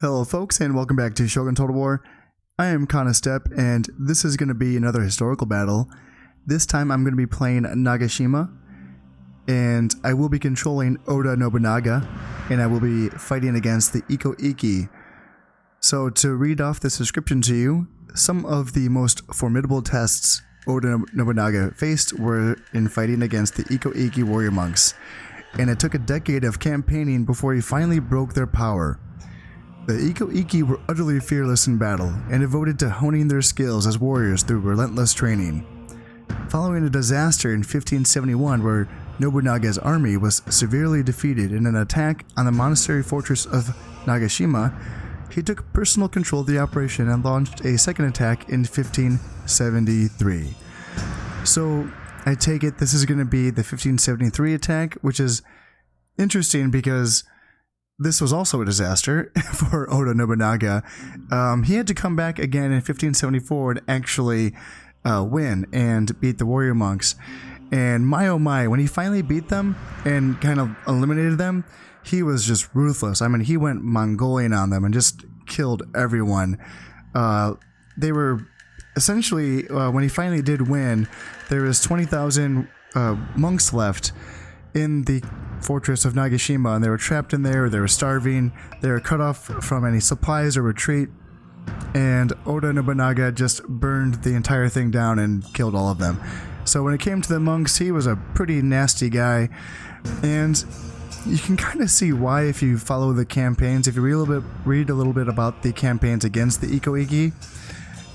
Hello folks, and welcome back to Shogun Total War. I am Step, and this is going to be another historical battle. This time I'm going to be playing Nagashima, and I will be controlling Oda Nobunaga, and I will be fighting against the Iko-Iki. So to read off this description to you, some of the most formidable tests Oda Nobunaga faced were in fighting against the Iko-Iki warrior monks, and it took a decade of campaigning before he finally broke their power. The Iko-Iki were utterly fearless in battle and devoted to honing their skills as warriors through relentless training. Following a disaster in 1571 where Nobunaga's army was severely defeated in an attack on the monastery fortress of Nagashima, he took personal control of the operation and launched a second attack in 1573. So I take it this is going to be the 1573 attack, which is interesting because this was also a disaster for Oda Nobunaga. He had to come back again in 1574 and actually win and beat the warrior monks. And my oh my, when he finally beat them and kind of eliminated them, he was just ruthless. I mean, he went Mongolian on them and just killed everyone. They were essentially, when he finally did win, there was 20,000 monks left in the fortress of Nagashima, and they were trapped in there, they were starving, they were cut off from any supplies or retreat, and Oda Nobunaga just burned the entire thing down and killed all of them. So when it came to the monks, he was a pretty nasty guy, and you can kind of see why if you follow the campaigns. If you read a little bit about the campaigns against the Iko-Iki,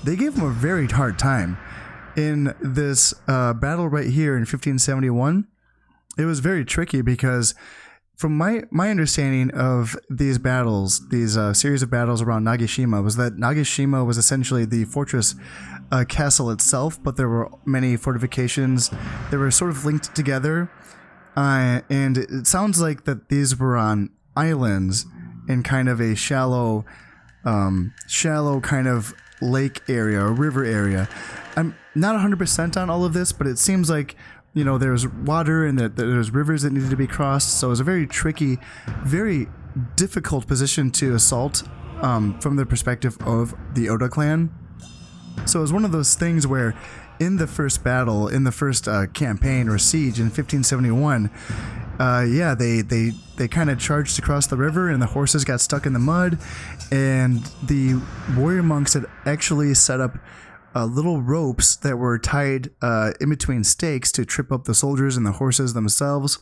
they gave him a very hard time. In this battle right here in 1571, it was very tricky because from my understanding of these battles, these series of battles around Nagashima, was that Nagashima was essentially the fortress castle itself, but there were many fortifications that were sort of linked together. And it sounds like that these were on islands in kind of a shallow kind of lake area or river area. I'm not 100% on all of this, but it seems like, you know, there's water and there's rivers that needed to be crossed, so it was a very tricky, very difficult position to assault from the perspective of the Oda clan. So it was one of those things where in the first battle, in the first campaign or siege in 1571, they kind of charged across the river and the horses got stuck in the mud, and the warrior monks had actually set up little ropes that were tied in between stakes to trip up the soldiers and the horses themselves.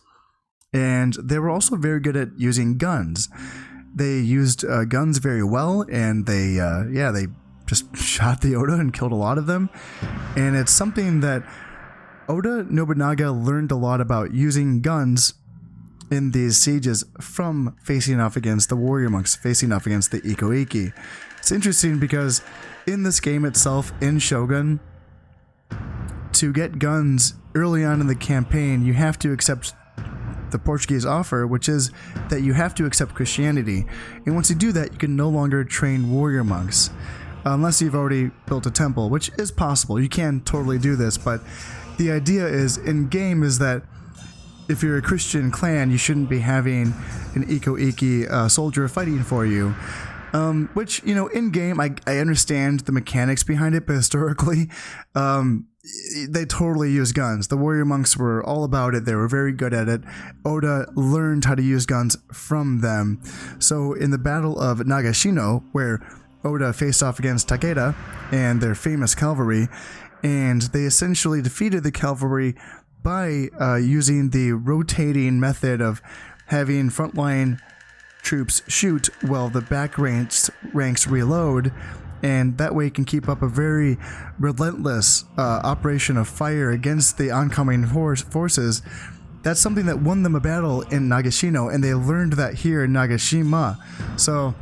And they were also very good at using guns. They used guns very well, and they just shot the Oda and killed a lot of them. And it's something that Oda Nobunaga learned a lot about using guns in these sieges from facing off against the warrior monks, facing off against the Iko-Iki. It's interesting because in this game itself, in Shogun, to get guns early on in the campaign, you have to accept the Portuguese offer, which is that you have to accept Christianity. And once you do that, you can no longer train warrior monks. Unless you've already built a temple, which is possible. You can totally do this, but the idea is, in-game, is that if you're a Christian clan, you shouldn't be having an Iko-Iki soldier fighting for you. Which, you know, in-game, I understand the mechanics behind it, but historically, they totally use guns. The warrior monks were all about it. They were very good at it. Oda learned how to use guns from them. So in the Battle of Nagashino, where Oda faced off against Takeda and their famous cavalry, and they essentially defeated the cavalry by using the rotating method of having frontline troops shoot while the back ranks reload, and that way can keep up a very relentless operation of fire against the oncoming forces. That's something that won them a battle in Nagashino, and they learned that here in Nagashima. So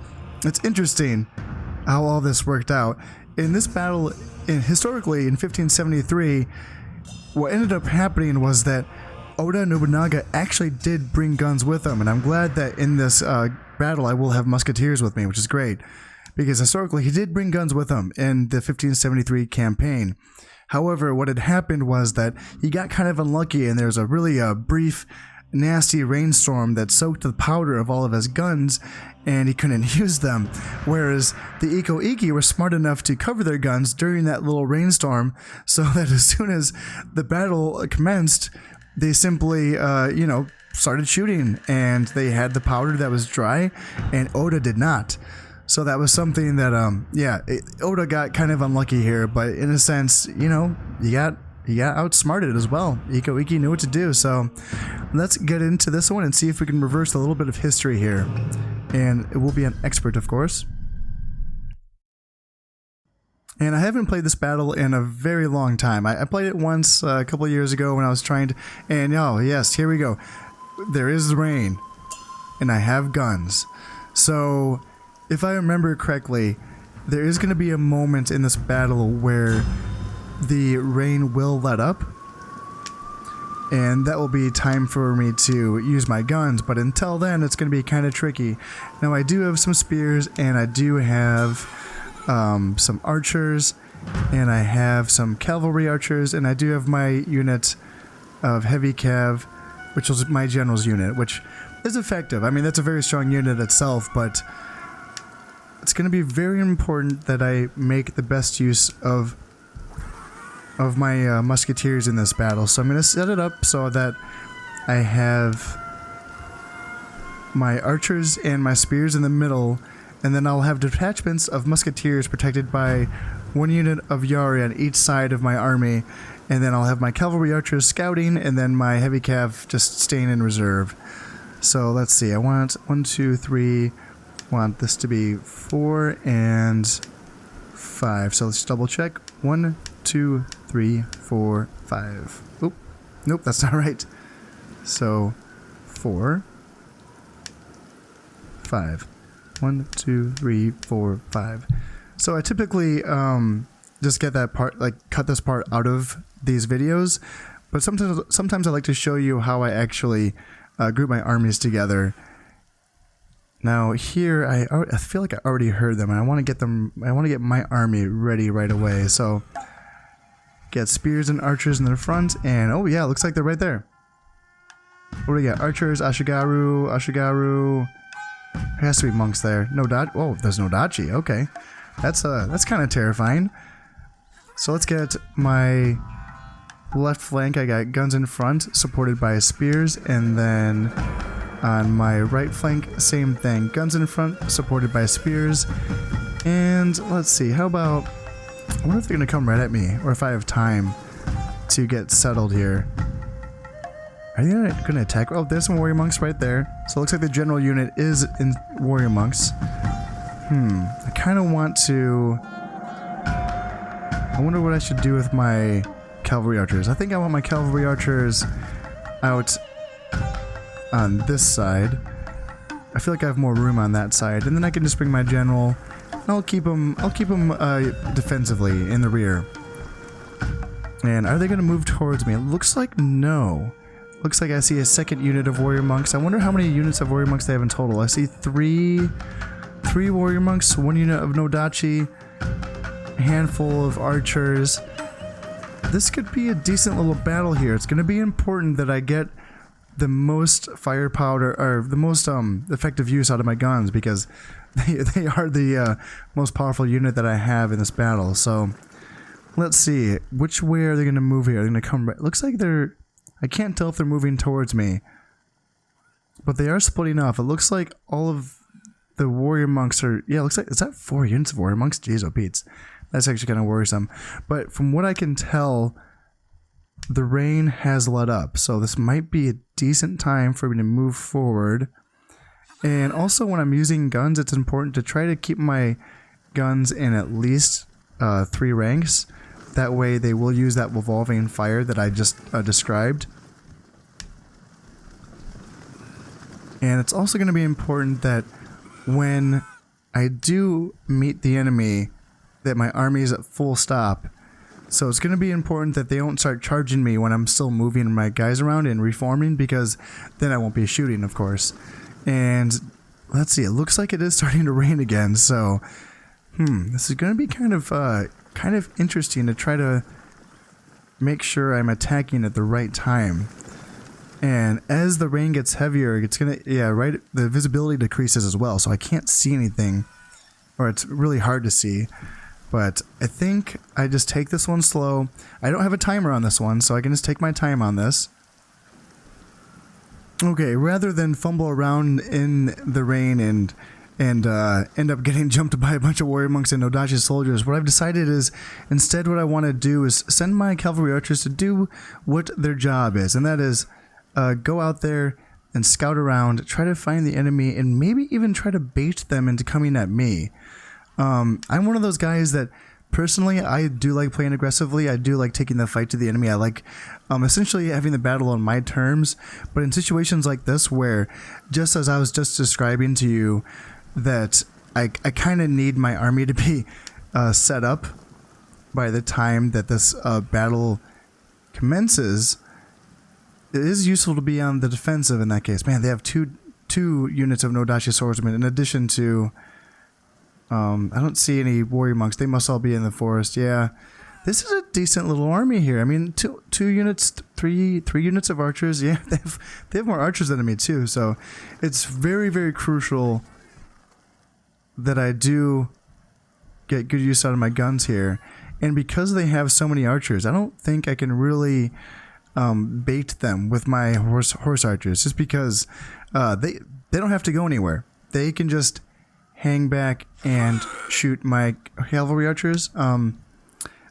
it's interesting how all this worked out. In this battle, historically in 1573, what ended up happening was that Oda Nobunaga actually did bring guns with him, and I'm glad that in this battle I will have musketeers with me, which is great, because historically he did bring guns with him in the 1573 campaign. However, what had happened was that he got kind of unlucky, and there was a really brief nasty rainstorm that soaked the powder of all of his guns, and he couldn't use them. Whereas the Iko-Iki were smart enough to cover their guns during that little rainstorm, so that as soon as the battle commenced, they simply, started shooting, and they had the powder that was dry, and Oda did not. So that was something that, Oda got kind of unlucky here, but in a sense, he got outsmarted as well. Iko-Iki knew what to do, so let's get into this one and see if we can reverse a little bit of history here. And it will be an expert, of course. And I haven't played this battle in a very long time. I played it once a couple of years ago when I was trying to... And oh, yes, here we go. There is rain. And I have guns. So, if I remember correctly, there is going to be a moment in this battle where the rain will let up. And that will be time for me to use my guns. But until then, it's going to be kind of tricky. Now, I do have some spears, and I do have... some archers, and I have some cavalry archers, and I do have my unit of heavy cav, which was my general's unit, which is effective. I mean, that's a very strong unit itself, but it's going to be very important that I make the best use of my musketeers in this battle. So I'm going to set it up so that I have my archers and my spears in the middle, and then I'll have detachments of musketeers protected by one unit of Yari on each side of my army, and then I'll have my cavalry archers scouting, and then my heavy cav just staying in reserve. So let's see, I want 1, 2, 3, want this to be 4 and 5. So let's double check. 1, 2, 3, 4, 5. Oop, nope, that's not right. So 4, 5. 1, 2, 3, 4, 5. So I typically just get that part, cut this part out of these videos, but sometimes I like to show you how I actually group my armies together. Now here I feel like I already heard them, and I want to get them. I want to get my army ready right away. So get spears and archers in the front, and oh yeah, looks like they're right there. What do we got? Archers, Ashigaru. There has to be monks there. No Dachi. Oh, there's no Dachi. Okay, that's kind of terrifying. So let's get my left flank. I got guns in front, supported by spears, and then on my right flank, same thing. Guns in front, supported by spears. And let's see. How about? I wonder if they're gonna come right at me, or if I have time to get settled here. Are they going to attack? Oh, there's some warrior monks right there. So it looks like the general unit is in warrior monks. I kind of want to... I wonder what I should do with my cavalry archers. I think I want my cavalry archers out on this side. I feel like I have more room on that side. And then I can just bring my general. And I'll keep them defensively in the rear. And are they going to move towards me? It looks like no. Looks like I see a second unit of warrior monks. I wonder how many units of warrior monks they have in total. I see three warrior monks, 1 unit of Nodachi, a handful of archers. This could be a decent little battle here. It's going to be important that I get the most firepower, or the most effective use out of my guns, because they are the most powerful unit that I have in this battle. So let's see, which way are they going to move here? They're going to come right. Looks like they're... I can't tell if they're moving towards me, but they are splitting off. It looks like all of the warrior monks are... Yeah, it looks like... Is that 4 units of warrior monks? Jeez, oh Pete's. That's actually kind of worrisome. But from what I can tell, the rain has let up, so this might be a decent time for me to move forward. And also, when I'm using guns, it's important to try to keep my guns in at least 3 ranks. That way they will use that revolving fire that I just described. And it's also going to be important that when I do meet the enemy, that my army is at full stop. So it's going to be important that they don't start charging me when I'm still moving my guys around and reforming, because then I won't be shooting, of course. And let's see, it looks like it is starting to rain again, so this is going to be kind of interesting to try to make sure I'm attacking at the right time. And as the rain gets heavier, it's gonna, yeah, right, the visibility decreases as well, so I can't see anything, or it's really hard to see. But I think I just take this one slow. I don't have a timer on this one, so I can just take my time on this. Okay, rather than fumble around in the rain and end up getting jumped by a bunch of warrior monks and Odachi soldiers, what I've decided is, instead what I want to do is send my cavalry archers to do what their job is, and that is go out there and scout around, try to find the enemy, and maybe even try to bait them into coming at me. I'm one of those guys that, personally, I do like playing aggressively. I do like taking the fight to the enemy. I like essentially having the battle on my terms. But in situations like this, where, just as I was just describing to you, that I kind of need my army to be set up by the time that this battle commences, it is useful to be on the defensive in that case. Man, they have two units of Nodachi swordsmen in addition to... I don't see any warrior monks. They must all be in the forest. Yeah, this is a decent little army here. I mean, two units, three units of archers. Yeah, they have more archers than me too. So it's very, very crucial that I do get good use out of my guns here. And because they have so many archers, I don't think I can really bait them with my horse archers. Just because they don't have to go anywhere. They can just hang back and shoot my cavalry archers.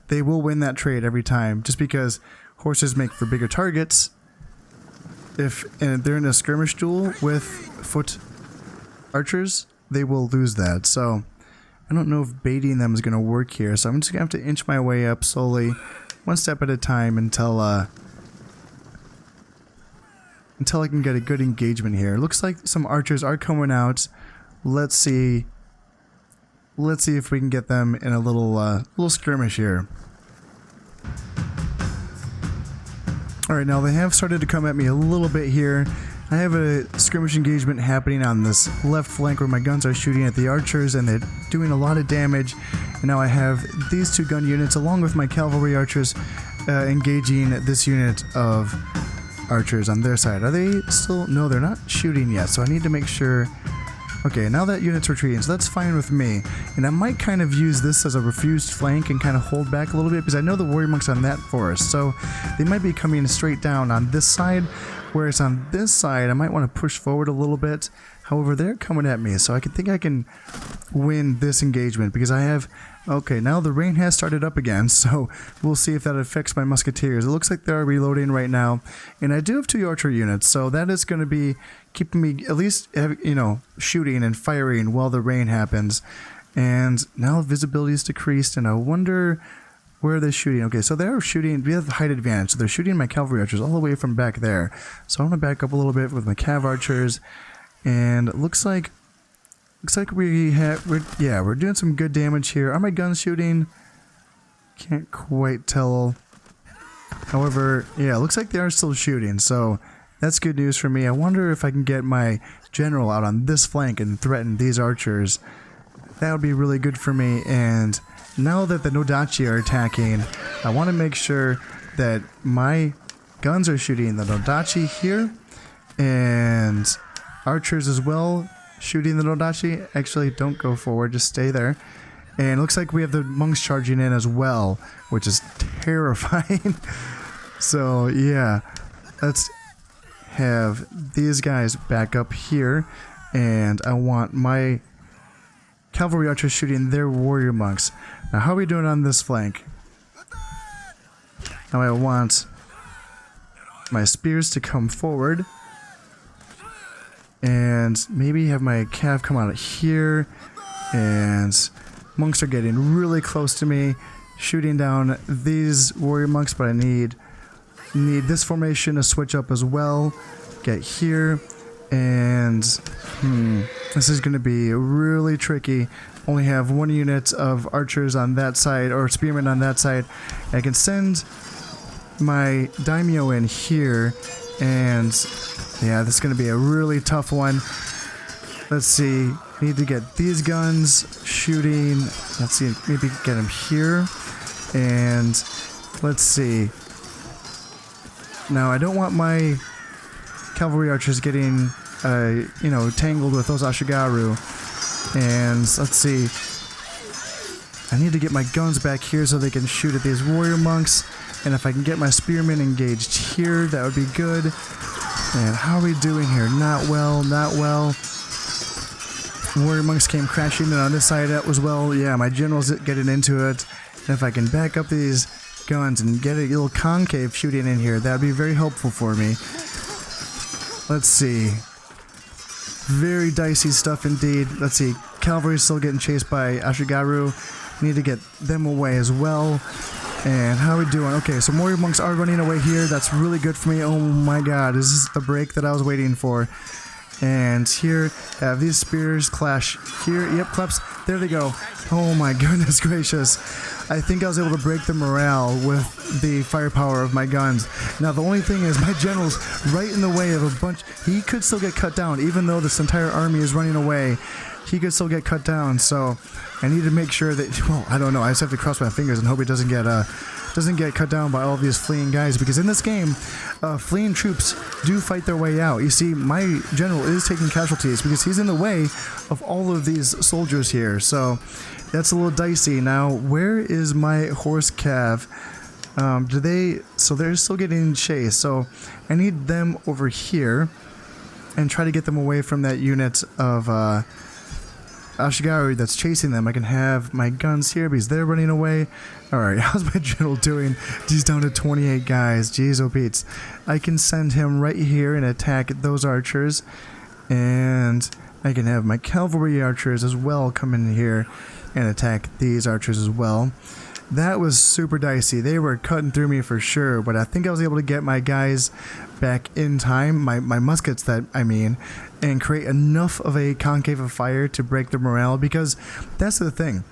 They will win that trade every time, just because horses make for bigger targets. And they're in a skirmish duel with foot archers, they will lose that. So I don't know if baiting them is going to work here. So I'm just going to have to inch my way up slowly, one step at a time, until I can get a good engagement here. Looks like some archers are coming out. Let's see if we can get them in a little skirmish here. Alright, now they have started to come at me a little bit here. I have a skirmish engagement happening on this left flank where my guns are shooting at the archers and they're doing a lot of damage. And now I have these two gun units along with my cavalry archers engaging this unit of archers on their side. Are they still? No, they're not shooting yet, so I need to make sure. Okay, now that unit's retreating, so that's fine with me. And I might kind of use this as a refused flank and kind of hold back a little bit, because I know the warrior monks on that forest, so they might be coming straight down on this side, whereas on this side I might want to push forward a little bit. However, they're coming at me, so I think I can win this engagement, because I have... Okay, now the rain has started up again, so we'll see if that affects my musketeers. It looks like they're reloading right now, and I do have 2 archer units, so that is going to be keeping me at least, you know, shooting and firing while the rain happens. And now visibility is decreased, and I wonder where they're shooting. Okay, so they're shooting, we have the height advantage, so they're shooting my cavalry archers all the way from back there. So I'm going to back up a little bit with my cav archers, and it looks like we're doing some good damage here. Are my guns shooting? Can't quite tell. However, yeah, it looks like they are still shooting, so that's good news for me. I wonder if I can get my general out on this flank and threaten these archers. That would be really good for me. And now that the Nodachi are attacking, I want to make sure that my guns are shooting the Nodachi here, and archers as well shooting the Nodachi. Actually, don't go forward, just stay there. And it looks like we have the monks charging in as well, which is terrifying. So yeah, let's have these guys back up here, and I want my cavalry archers shooting their warrior monks. Now, how are we doing on this flank? Now I want my spears to come forward, and maybe have my cav come out here, and monks are getting really close to me, shooting down these warrior monks, but I need this formation to switch up as well. Get here, and this is going to be really tricky. Only have 1 unit of archers on that side, or spearmen on that side. I can send my daimyo in here, and yeah, this is going to be a really tough one. Let's see. I need to get these guns shooting. Let's see. Maybe get them here. And let's see. Now, I don't want my cavalry archers getting, you know, tangled with those Ashigaru. And let's see. I need to get my guns back here so they can shoot at these warrior monks. And if I can get my spearmen engaged here, that would be good. And how are we doing here? Not well, not well. Warrior monks came crashing in on this side as well. Yeah, my general's getting into it. And if I can back up these guns and get a little concave shooting in here, that would be very helpful for me. Let's see. Very dicey stuff indeed. Let's see. Cavalry's still getting chased by Ashigaru. Need to get them away as well. And how are we doing? Okay, so warrior monks are running away here. That's really good for me. Oh my god, this is the break that I was waiting for. And here, have these spears clash here. Yep, claps. There they go. Oh my goodness gracious. I think I was able to break the morale with the firepower of my guns. Now, the only thing is my general's right in the way of a bunch. He could still get cut down, even though this entire army is running away. He could still get cut down, so I need to make sure that, well, I don't know, I just have to cross my fingers and hope he doesn't get cut down by all these fleeing guys, because in this game, fleeing troops do fight their way out. You see, my general is taking casualties because he's in the way of all of these soldiers here, so that's a little dicey. Now, where is my horse cav? So they're still getting chased, so I need them over here and try to get them away from that unit of Ashigaru that's chasing them. I can have my guns here because they're running away. Alright, how's my general doing? He's down to 28 guys. Jeez, oh Pete's. I can send him right here and attack those archers. And I can have my cavalry archers as well come in here and attack these archers as well. That was super dicey. They were cutting through me for sure, but I think I was able to get my guys back in time, my muskets that I mean, and create enough of a concave of fire to break the morale, because that's the thing.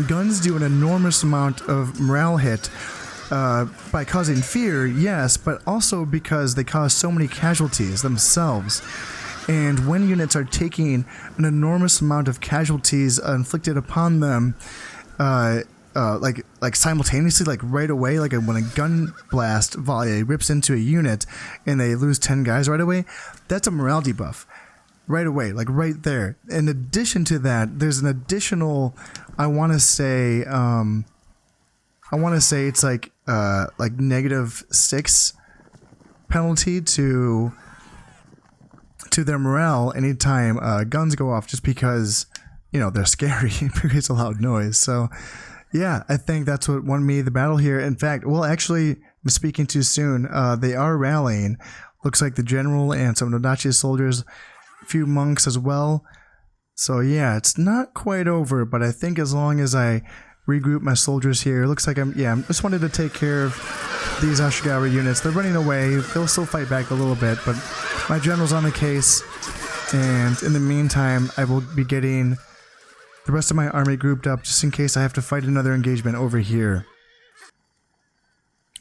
Guns do an enormous amount of morale hit by causing fear, yes, but also because they cause so many casualties themselves. And when units are taking an enormous amount of casualties inflicted upon them, like simultaneously, like right away, like when a gun blast volley rips into a unit and they lose 10 guys right away, that's a morale debuff right away, like right there. In addition to that, there's an additional, I want to say it's like -6 penalty to their morale anytime guns go off, just because, you know, they're scary. It creates a loud noise. So yeah, I think that's what won me the battle here. In fact, well, actually, I'm speaking too soon. They are rallying. Looks like the general and some Nodachi's soldiers, a few monks as well. So yeah, it's not quite over, but I think as long as I regroup my soldiers here, it looks like I just wanted to take care of these Ashigaru units. They're running away. They'll still fight back a little bit, but my general's on the case. And in the meantime, I will be getting the rest of my army grouped up just in case I have to fight another engagement over here.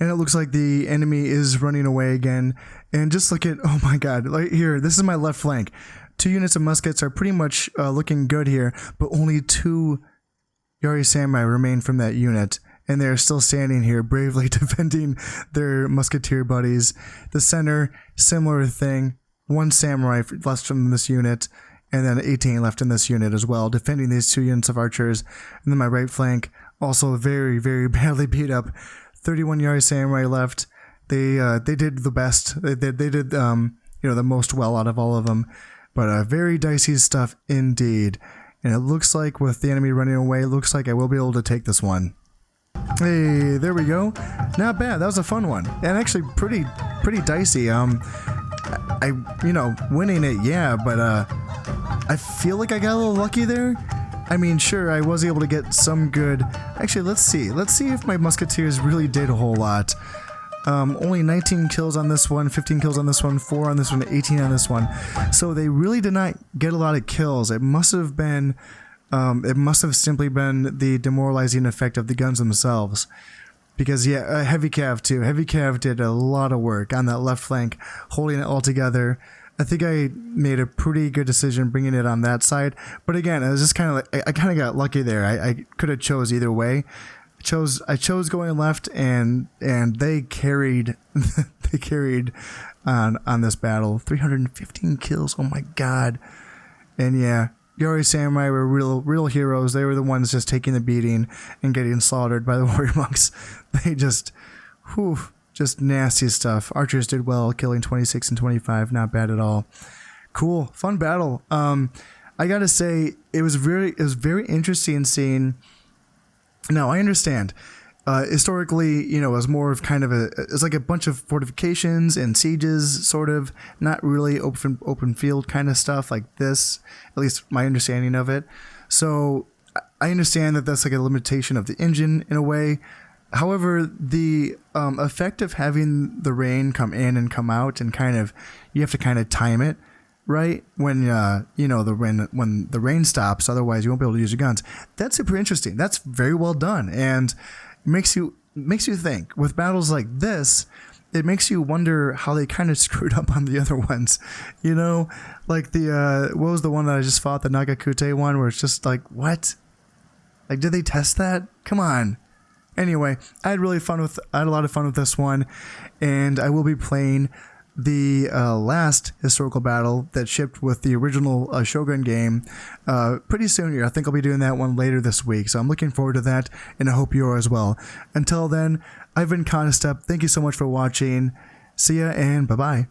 And it looks like the enemy is running away again. And just look at, oh my god, right here, this is my left flank. 2 units of muskets are pretty much looking good here, but only 2 Yari Samurai remain from that unit. And they're still standing here bravely defending their musketeer buddies. The center, similar thing. 1 samurai left from this unit. And then 18 left in this unit as well, defending these 2 units of archers. And then my right flank, also very, very badly beat up. 31 Yari Samurai left. They did the best. They did the most well out of all of them. But very dicey stuff indeed. And it looks like with the enemy running away, it looks like I will be able to take this one. Hey, there we go. Not bad. That was a fun one, and actually pretty dicey. Winning it, yeah, but I feel like I got a little lucky there. I mean, sure, I was able to get some good. Actually, let's see if my musketeers really did a whole lot. Only 19 kills on this one, 15 kills on this one, 4 on this one, 18 on this one. So they really did not get a lot of kills. It must have simply been the demoralizing effect of the guns themselves. Because, yeah, Heavy Cav too. Heavy Cav did a lot of work on that left flank, holding it all together. I think I made a pretty good decision bringing it on that side. But again, I was just kind of like, I kind of got lucky there. I could have chose either way. I chose going left, and they carried on this battle. 315 kills. Oh my god. And yeah, Yori Samurai were real heroes. They were the ones just taking the beating and getting slaughtered by the warrior monks. They just nasty stuff. Archers did well, killing 26 and 25. Not bad at all. Cool, fun battle. I gotta say, it was very interesting seeing. Now I understand. Historically, you know, it was more of kind of it's like a bunch of fortifications and sieges, sort of, not really open field kind of stuff like this, at least my understanding of it. So I understand that that's like a limitation of the engine in a way. However, the effect of having the rain come in and come out, and kind of, you have to kind of time it, right? When, you know, when the rain stops, otherwise you won't be able to use your guns. That's super interesting. That's very well done. And makes you think. With battles like this, it makes you wonder how they kind of screwed up on the other ones, you know, like the what was the one that I just fought, the Nagakute one, where it's just like, what, like, did they test that? Come on. Anyway, I had a lot of fun with this one, and I will be playing the last historical battle that shipped with the original Shogun game pretty soon here. I think I'll be doing that one later this week, so I'm looking forward to that, and I hope you are as well. Until then, I've been Constep. Thank you so much for watching. See ya, and bye-bye.